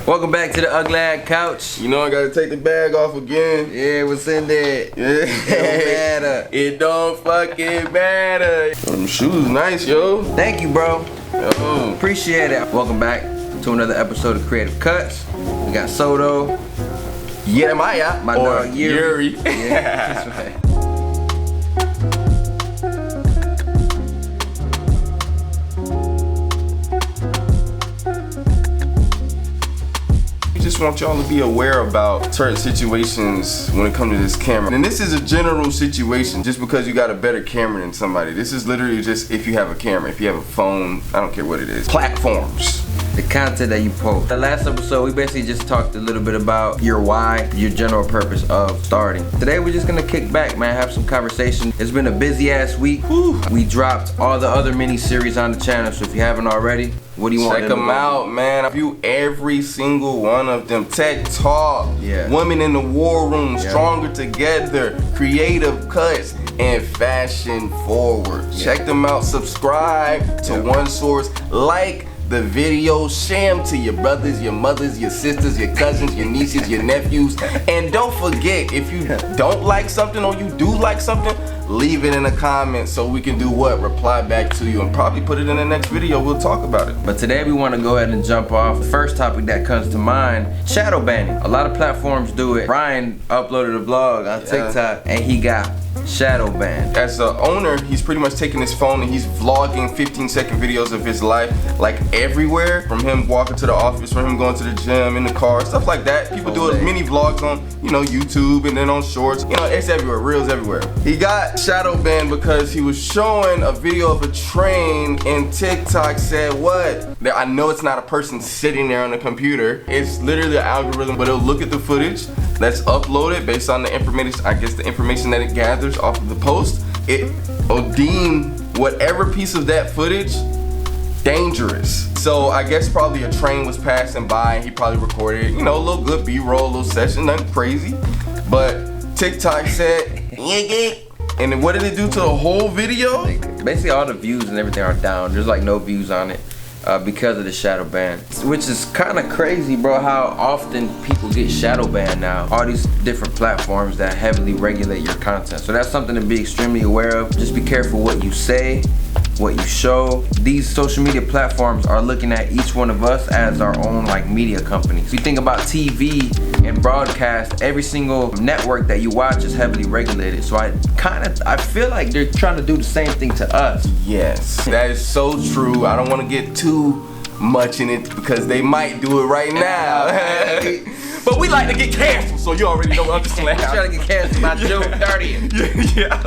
Welcome back to the Ugly Ass Couch. You know I gotta take the bag off again. Yeah, what's in there? Yeah. It don't matter. It don't fucking matter. Them shoes nice, yo. Thank you, bro. Yo. Appreciate it. Welcome back to another episode of Creativ Cutz. We got Soto. Jeremiah. My or dog Yuri. Yuri. Yeah, that's right. I just want y'all to be aware about certain situations when it comes to this camera. And this is a general situation just because you got a better camera than somebody. This is literally just if you have a camera, if you have a phone, I don't care what it is. Platforms. The content that you post. The last episode, we basically just talked a little bit about your why, your general purpose of starting. Today, we're just gonna kick back, man, have some conversation. It's been a busy ass week. Whew. We dropped all the other mini series on the channel, so if you haven't already, what do you want? Check them out, man. I view every single one of them. Tech Talk, Women in the War Room, Stronger Together, Creativ Cutz, and Fashion Forward. Check them out. Subscribe to One Source. Like the video, share them to your brothers, your mothers, your sisters, your cousins, your nieces, your nephews. And don't forget, if you don't like something or you do like something, leave it in the comments so we can do what? Reply back to you and probably put it in the next video. We'll talk about it. But today we want to go ahead and jump off. The first topic that comes to mind, shadow banning. A lot of platforms do it. Brian uploaded a vlog on TikTok and he got shadow banned. As the owner, he's pretty much taking his phone and he's vlogging 15-second videos of his life, like everywhere, from him walking to the office, from him going to the gym, in the car, stuff like that. People do mini vlogs on, you know, YouTube and then on shorts. You know, it's everywhere, reels everywhere. He got shadow banned because he was showing a video of a train and TikTok said what? I know it's not a person sitting there on the computer. It's literally an algorithm, but it'll look at the footage that's uploaded based on the information, I guess the information that it gathers off of the post. It will deem whatever piece of that footage dangerous. So I guess probably a train was passing by and he probably recorded, you know, a little good B-roll, a little session, nothing crazy. But TikTok said, and then what did it do to the whole video? Basically all the views and everything are down. There's like no views on it because of the shadow ban. Which is kind of crazy, bro, how often people get shadow banned now. All these different platforms that heavily regulate your content. So that's something to be extremely aware of. Just be careful what you say, what you show. These social media platforms are looking at each one of us as our own like media company. So you think about TV and broadcast, every single network that you watch is heavily regulated. So I feel like they're trying to do the same thing to us. Yes, that is so true. I don't want to get too much in it because they might do it right now. But we like to get canceled, so you already know what I'm saying. I'm trying to get canceled by June 30th. Yeah.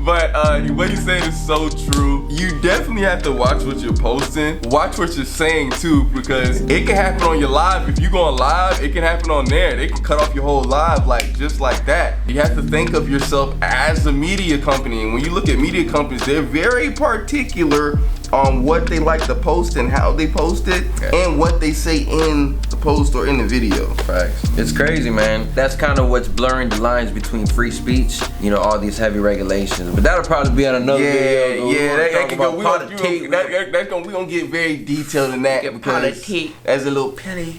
But what you're saying is so true. You definitely have to watch what you're posting. Watch what you're saying too, because it can happen on your live. If you go on live, it can happen on there. They can cut off your whole live just like that. You have to think of yourself as a media company. And when you look at media companies, they're very particular on what they like to post and how they post it and what they say in the post or in the video. Facts. It's crazy, man. That's kind of what's blurring the lines between free speech, you know, all these heavy regulations. But that'll probably be on another video. That can go. We gonna get very detailed in that because as a little penny,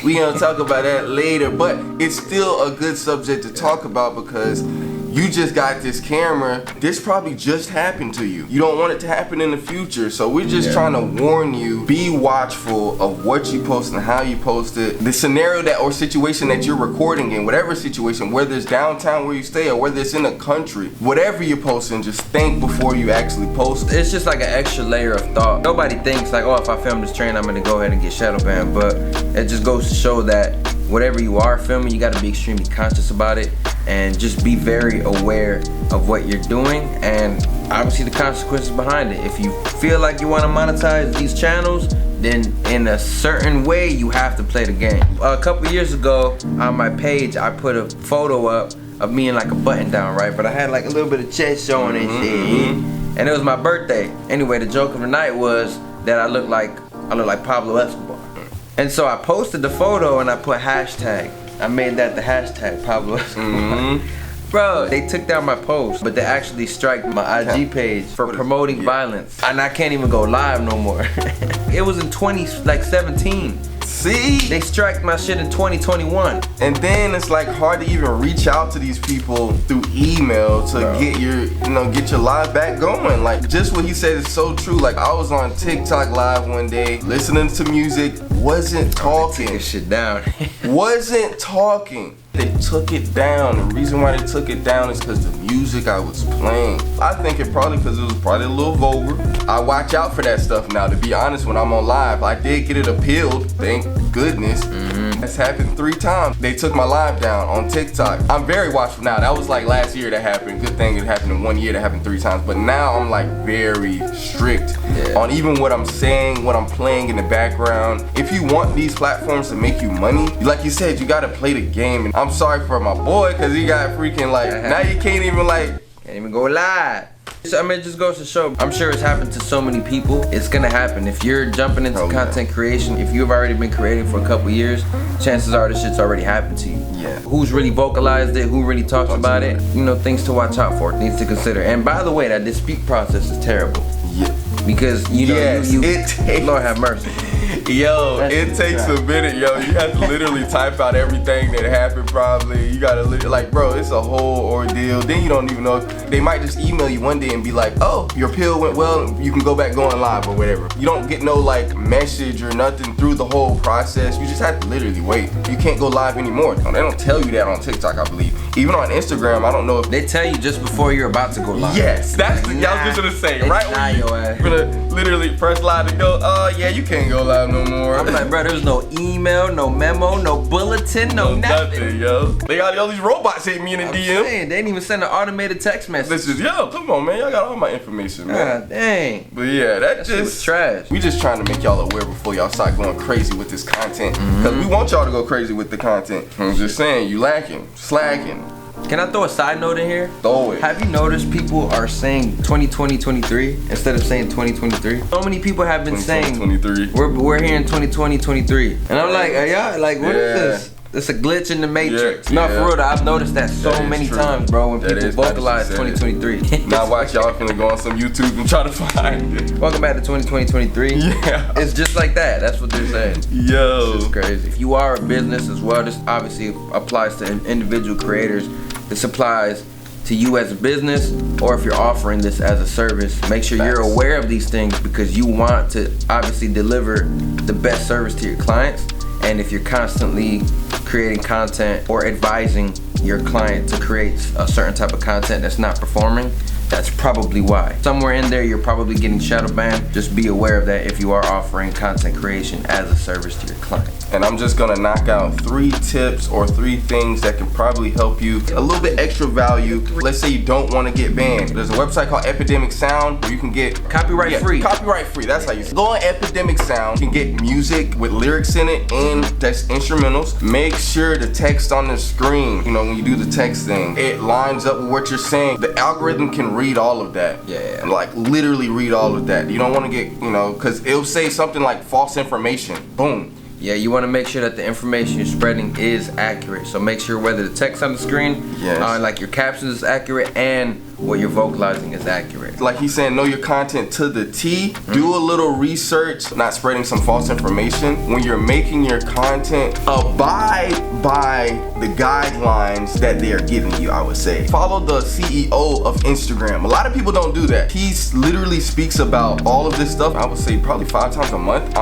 we gonna talk about that later. But it's still a good subject to talk about because you just got this camera. This probably just happened to you. You don't want it to happen in the future. So we're just trying to warn you, be watchful of what you post and how you post it. The scenario that or situation that you're recording in, whatever situation, whether it's downtown where you stay or whether it's in the country, whatever you're posting, just think before you actually post it. It's just like an extra layer of thought. Nobody thinks like, oh, if I film this train, I'm gonna go ahead and get shadow banned. But it just goes to show that whatever you are filming, you gotta be extremely conscious about it and just be very aware of what you're doing and obviously the consequences behind it. If you feel like you want to monetize these channels, then in a certain way you have to play the game. A couple years ago on my page, I put a photo up of me in like a button down, right? But I had like a little bit of chest showing and shit. And it was my birthday. Anyway, the joke of the night was that I look like Pablo Escobar. And so I posted the photo and I put hashtag. I made that the hashtag Pablo Escobar. Bro, they took down my post, but they actually striked my IG page for promoting violence. And I can't even go live no more. It was in 2017. See? They striked my shit in 2021. And then it's like hard to even reach out to these people through email to get your, get your live back going. Like, just what he said is so true. Like, I was on TikTok live one day, listening to music, wasn't talking. Take this shit down. Wasn't talking. They took it down. The reason why they took it down is because the music I was playing. I think it probably because it was probably a little vulgar. I watch out for that stuff now, to be honest, when I'm on live. I did get it appealed, thank goodness. That's happened 3 times. They took my live down on TikTok. I'm very watchful now. That was like last year that happened. Good thing it happened in 1 year. That happened 3 times. But now I'm like very strict on even what I'm saying, what I'm playing in the background. If you want these platforms to make you money, like you said, you gotta play the game. And I'm sorry for my boy, cause he got freaking like, now you can't even go live. I mean, it just goes to show, I'm sure it's happened to so many people. It's gonna happen. If you're jumping into content creation, if you've already been creating for a couple years, chances are this shit's already happened to you. Yeah. Who's really vocalized it, who really talks about it, things to watch out for, things to consider. And by the way, that dispute process is terrible. Yeah. Because, it takes, Lord have mercy. Yo, it takes a minute, yo. You have to literally type out everything that happened probably. You gotta, like, bro, it's a whole ordeal. Then you don't even know. They might just email you one day and be like, oh, your appeal went well, you can go back going live or whatever. You don't get no, like, message or nothing through the whole process. You just have to literally wait. You can't go live anymore. They don't tell you that on TikTok, I believe. Even on Instagram, I don't know if they tell you just before you're about to go live. Yes, that's the I was just gonna say, right when you're gonna literally press live to go, oh yeah, you can't go live no more. I'm like, bro, there's no email, no memo, no bulletin, no nothing. Yo. They got all these robots hitting me in the DM. Saying, they didn't even send an automated text message. This is, yo, come on, man, y'all got all my information, man. God dang. But yeah, that just was trash. We just trying to make y'all aware before y'all start going crazy with this content. Cause we want y'all to go crazy with the content. I'm just saying, you lacking, slacking. Can I throw a side note in here? Throw it. Have you noticed people are saying 2020-23 instead of saying 2023? So many people have been saying we're here in 2020-23. And I'm like, are y'all like, what is this? It's a glitch in the matrix. No, for real though, I've noticed that so many times, bro, when people vocalize 2023. Now watch, y'all finna go on some YouTube and try to find it. Welcome back to 2020-23. Yeah. It's just like that. That's what they're saying. Yo. It's crazy. If you are a business as well, this obviously applies to individual creators. This applies to you as a business, or if you're offering this as a service. Make sure you're aware of these things because you want to obviously deliver the best service to your clients. And if you're constantly creating content or advising your client to create a certain type of content that's not performing, that's probably why. Somewhere in there, you're probably getting shadow banned. Just be aware of that if you are offering content creation as a service to your client. And I'm just gonna knock out 3 tips or 3 things that can probably help you a little bit extra value. Let's say you don't want to get banned. There's a website called Epidemic Sound where you can get copyright free. Copyright free, that's how you go on Epidemic Sound. You can get music with lyrics in it and that's instrumentals. Make sure the text on the screen, when you do the text thing, it lines up with what you're saying. The algorithm can read all of that. Yeah. Like literally read all of that. You don't want to get, because it'll say something like false information. Boom. Yeah, you want to make sure that the information you're spreading is accurate. So make sure whether the text on the screen, like your captions is accurate, and what you're vocalizing is accurate. Like he's saying, know your content to the T. Do a little research, not spreading some false information. When you're making your content, abide by the guidelines that they are giving you, I would say. Follow the CEO of Instagram. A lot of people don't do that. He literally speaks about all of this stuff, I would say probably 5 times a month.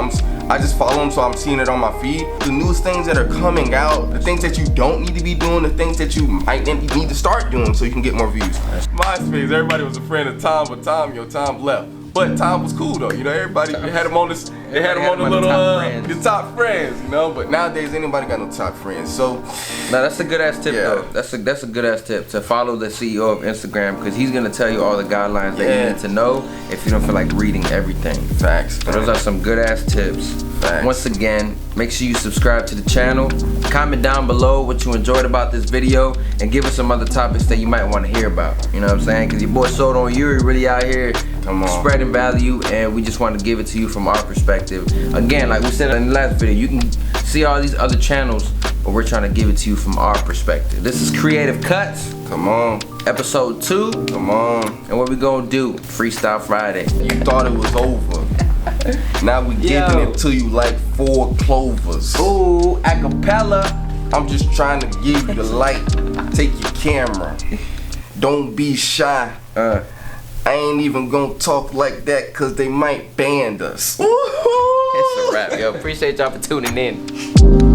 I just follow him, so I'm seeing it on my feed. The newest things that are coming out, the things that you don't need to be doing, the things that you might need to start doing so you can get more views. MySpace, everybody was a friend of Tom, but Tom left. But Tom was cool though, everybody had him on this, they had him on the little the top friends, but nowadays anybody got no top friends. So now that's a good ass tip though. That's a good ass tip to follow the CEO of Instagram because he's gonna tell you all the guidelines that you need to know if you don't feel like reading everything. Facts. So those are some good ass tips. Facts. Once again, make sure you subscribe to the channel. Comment down below what you enjoyed about this video and give us some other topics that you might want to hear about. You know what I'm saying? Because your boy Sold on You really out here spreading value, and we just want to give it to you from our perspective. Again, like we said in the last video, you can see all these other channels, but we're trying to give it to you from our perspective. This is Creativ Cutz. Come on. Episode 2. Come on. And what we gonna do? Freestyle Friday. You thought it was over. Now we giving it to you like 4 clovers. Ooh, acapella. I'm just trying to give you the light. Take your camera. Don't be shy. I ain't even gonna talk like that cause they might ban us. It's a wrap, yo. Appreciate y'all for tuning in.